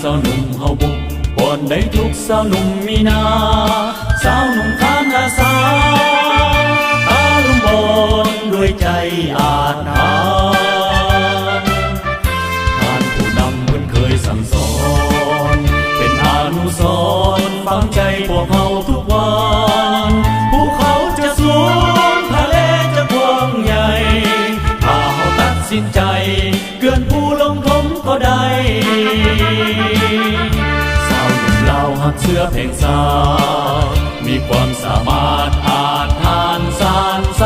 สาวหนุ่มเฮาบุกบอนได้ทุกสาวหนุ่มมีนาสาวหนุ่มทานอาสาตาลุมบอนด้วยใจอาจหารท่านผู้นำเพิ่นเคยสั่งสอนเป็นอนุสรณ์ฝังใจพวกเฮาทุกวันภูเขาจะสูงทะเลจะกว้างใหญ่ถ้าเฮาตัดสินใจเกือนผู้ลงทมก็ได้สาวหนุ่มลาวหักเสื้อเพลงสาวมีความสามารถอาจทานสานใส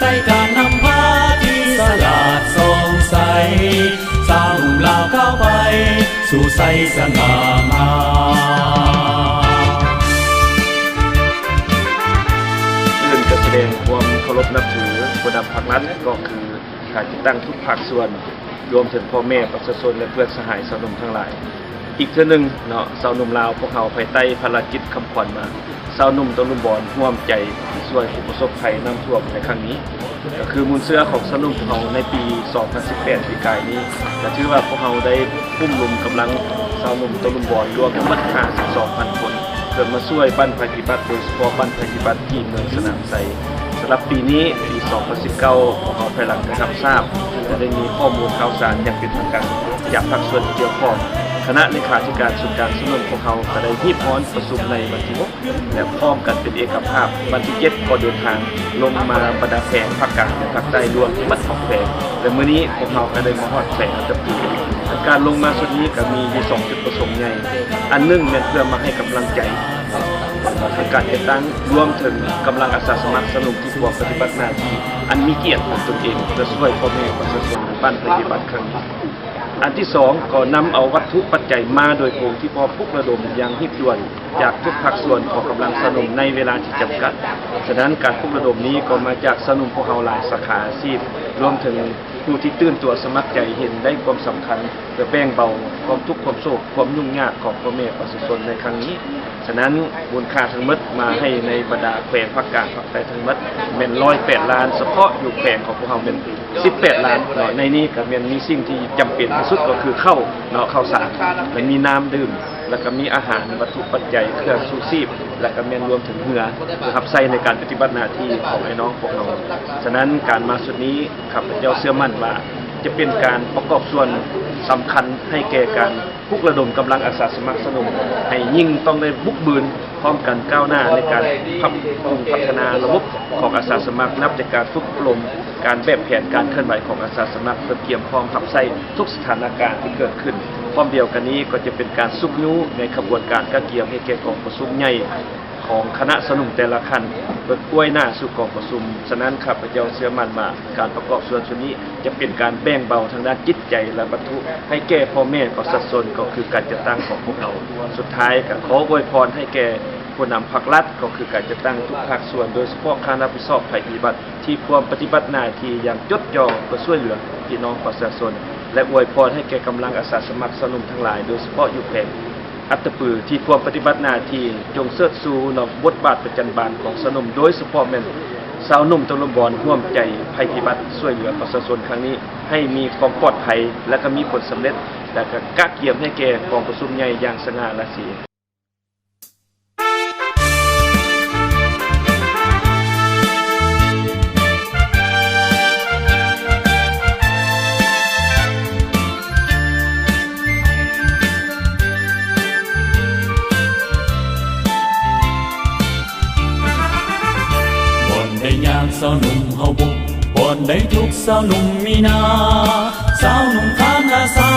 ใต้การนำพาที่สลาดสงสัยสาวหนุ่มลาวเข้าไปสู่ใสสง่างามอื่นก็แสดงความเคารพนับถือผู้นำภาครัฐก็คือการติดตั้งทุกภาคส่วนรวมถึงพ่อแม่ประชาชนและเพื่อนสหายสาวหนุ่มทั้งหลายอีกเทื่อนึงเนาะสาวหนุ่มลาวพวกเขาภายใต้ภารกิจคำขวัญมาสาวหนุ่มตะลุมบอนร่วมใจช่วยผู้ประสบภัยน้ำท่วมในครั้งนี้ก็คือมูลเสื้อของสาวหนุ่มของในปี 2018 ปีกายนี้ก็ถือว่าพวกเขาได้พุ่มรุมกำลังสาวหนุ่มตะลุมบอนรวมทั้งหมด 52,000 คนเพื่อมาช่วยบ้านภัยพิบัติโดยเฉพาะบ้านภัยพิบัติที่เมืองสนามไซสำหรับปีนี้ปี 2019 พวกเขาภายหลังได้รับทราบและได้มีข้อมูลข่าวสารอย่างเป็นทางการจากภาคส่วนเกี่ยวข้องคณะเลขาธิการส่วนกลางสนุนของเขาก็ได้ที่พร้อมประชุมในวันที่ 6 และพร้อมกันเป็นเอกภาพวันที่ 7 ก็เดินทางลงมาบรรดาแขวงภาคกลางและภาคใต้รวมมัดออกแขวงและมื้อนี้พวกเขาก็ได้มาฮอดแขวงอัตตปือการลงมาสุดนี้ก็มีอยู่2จุดประสงค์ใหญ่อันหนึ่งเป็นเพื่อมาให้กำลังใจทางการติดตั้งรวมถึงกำลังอาสาสมัครสนุกที่พวกปฏิบัติหน้าที่อันมีเกียรติของตนเองเพื่อช่วยพ่อแม่ประชาชนบ้านปฏิบัติครั้งนี้อันที่2ก็นำเอาวัตถุปัจจัยมาโดยตรงที่พอปลุกระดมอย่างรีบด่วนจากทุกภาคส่วนของกำลังสนุนในเวลาที่จำกัดฉะนั้นการปลุกระดมนี้ก็มาจากสนุนพวกเราหลายสาขาอาชีพรวมถึงผู้ที่ตื่นตัวสมัครใจเห็นได้ความสำคัญเพื่อแบ่งเบาความทุกข์ความโศกความยุ่งยากของพ่อแม่ประชาชนในครั้งนี้ฉะนั้นมูลค่าทั้งหมดมาให้ในบรรดาแขวงภาคกลางภาคใต้ทั้งหมดเป็น108 ล้านเฉพาะอยู่แขวงของพวกเราเป็น18 ล้านเนาะในนี้ก็มีสิ่งที่จำเป็นที่สุดก็คือข้าวเนาะข้าวสารและมีน้ำดื่มแล้วก็มีอาหารวัตถุปัจจัยเครื่องชูชีพและก็รวมถึงเรือนะครับใช้ในการปฏิบัติหน้าที่ของไอ้น้องพวกเราฉะนั้นการมาสุดนี้ข้าพเจ้าเชื่อมั่นว่าจะเป็นการประกอบส่วนสำคัญให้แก่การปลุกระดมกำลังอาสาสมัครสนุนให้ยิ่งต้องได้บุกบืนพร้อมกันก้าวหน้าในการพัฒนาระบบของอาสาสมัครนับจากการฝึกอบรมการแบบแผนการเคลื่อนไหวของอาสาสมัครเพื่อเตรียมพร้อมรับใช้ทุกสถานการณ์ที่เกิดขึ้นพร้อมเดียวกันนี้ก็จะเป็นการซุกนิ้วในขบวนการกระเกียมให้แก่กองประชุมใหญ่ของคณะสนุนแต่ละคันเพื่อกล้วยหน้าสู่กองประชุมฉะนั้นข้าพเจ้าเชื่อมั่นว่าการประกอบส่วนนี้จะเป็นการแบ่งเบาทางด้านจิตใจและบรรทุให้แก่พ่อแม่ประชาชนก็คือการจัดตั้งของพวกเราสุดท้ายก็ขออวยพรให้แก่ผู้นำภาครัฐก็คือการจัดตั้งทุกภาคส่วนโดยเฉพาะคณะรับผิดชอบภัยพิบัติที่ความปฏิบัติหน้าที่อย่างจดจ่อเพื่อช่วยเหลือพี่น้องประชาชนและอวยพรให้แก่กำลังอาสาสมัครสนุนทั้งหลายโดยเฉพาะอยู่แขวงอัตตปือที่ความปฏิบัติหน้าที่จงเสิร์ชสู่นบทบาทประจันบานของสนุมโดยเฉพาะแม่นสาวหนุ่มตะลุมบอนร่วมใจภัยพิบัติช่วยเหลือประชาชนครั้งนี้ให้มีความปลอดภัยและก็มีผลสำเร็จและก็กะเกียมให้แก่กองประชุมใหญ่อย่างสง่าราศีสาวหนุ่มเฮาบุกบอนได้ทุกสาวหนุ่มมีนาสาวหนุ่มทานอาสา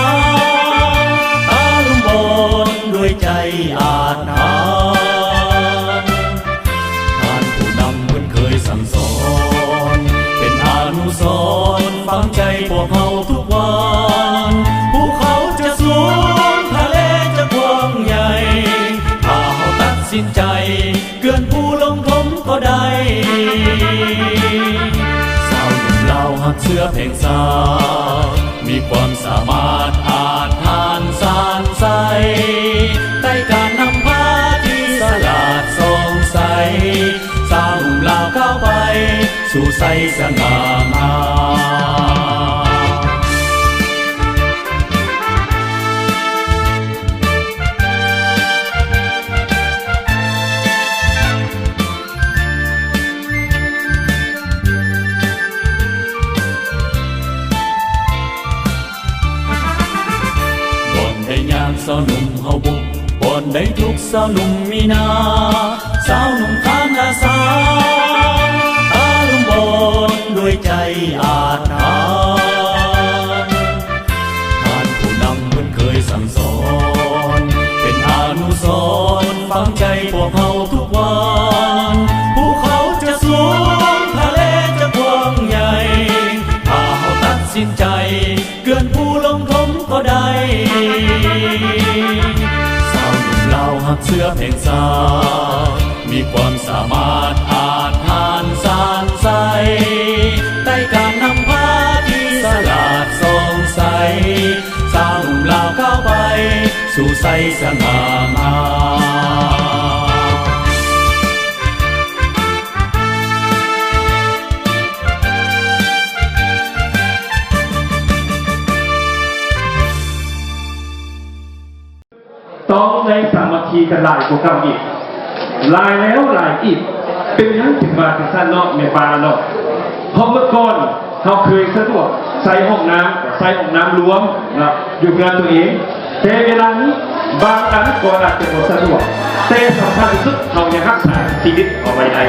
ตาลุมบอนด้วยใจอาจหารท่านผู้นำเพิ่นเคยสั่งสอนเป็นอนุสรณ์ฝังใจพวกเฮาทุกวันภูเขาจะสูงทะเลจะกว้างใหญ่ถ้าเฮาตัดสินใจเกือนผู้ลงทมก็ได้สาวหนุ่มลาวหักเสื้อเพลงสาวมีความสามารถอาจทานสานใสใต้การนำพาที่สลาดสงสัยสาวหนุ่มลาวเข้าไปสู่ใสสง่างาม าวหนุ่มเฮาบุกบอนได้ทุกสาวหนุ่มมีนาสาวหนุ่มทานอาสาตาลุมบอนด้วยใจอาจหารท่านผู้นำเพิ่นเคยสั่งสอนเป็นอนุสรณ์ฝังใจพวกเฮาทุกวันภูเขาจะสูงทะเลจะกว้างใหญ่ถ้าเฮาตัดสินใจเกินผู้ลงทมก็ได้สาวหนุ่มลาวหักเสื้อเพลงสามีความสามารถอาจหานสานใสได้การนำพาที่สลาดสองใสสาวหนุ่มลาวเข้าไปสู่ใสสง่างามต้องในสามัคคีกันหลายกว่าเก่าอีกหลายแล้วหลายอีกเป็นยังถึงมาถึงสั้นเนาะในปลาเนาะเพราะเมื่อก่อนเขาเคยสะดวกใส่ห้องน้ำรวมนะอยู่งานตัวเองแต่เวลานี้บางอันก็อาจจะบ่สะดวกแต่สำคัญที่สุดเรายังรักษาชีวิตเอาไว้ได้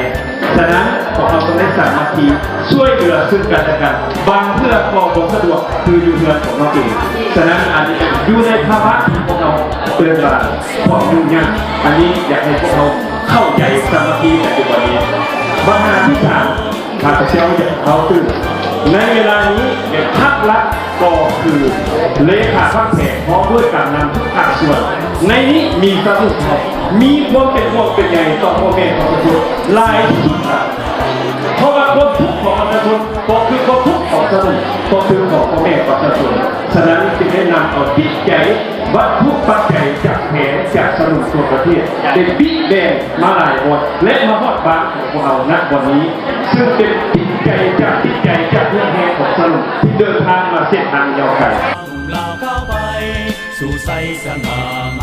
ฉะนั้นพวกเราต้องได้สามัคคีช่วยเหลือซึ่งกันและกันบางเพื่อพอบ่สะดวกคืออยู่เรือนของเราเองฉะนั้นอันนี้อยู่ในภาวะที่พวกเราเตือนว่าความยุ่งยากอันนี้อยากให้พวกเราเข้าใจสามัคคีในปัจจุบันนี้ปัญหาที่สามหากเซลล์อยากเขาตื่นในเวลานี้ภาครัฐก็คือเลขาภาคแขกพร้อมด้วยการนำทุกภาคส่วนในนี้มีสรุปมีความเป็นห่วงเป็นใยต่อพ่อแม่ของประชาชนหลายที่สุดเพราะว่าความทุกข์ของประชาชนก็คือความทุกข์ของสนุนก็คือของพ่อแม่ประชาชนฉะนั้นจึงได้นำเอาจิตใจวัตถุปัจจัยจากแผนจากสนุนตัวประเทศเป็นบิ๊กแบงมาหลายวันและมาฮอดบ้านของพวกเราณวันนี้ซึ่งเป็นจิตใจจากเรื่องแห่ของสนุนที่เดินทางมาเส้นทางยาวไกล ลาวเข้าไปสู่ใสสง่าง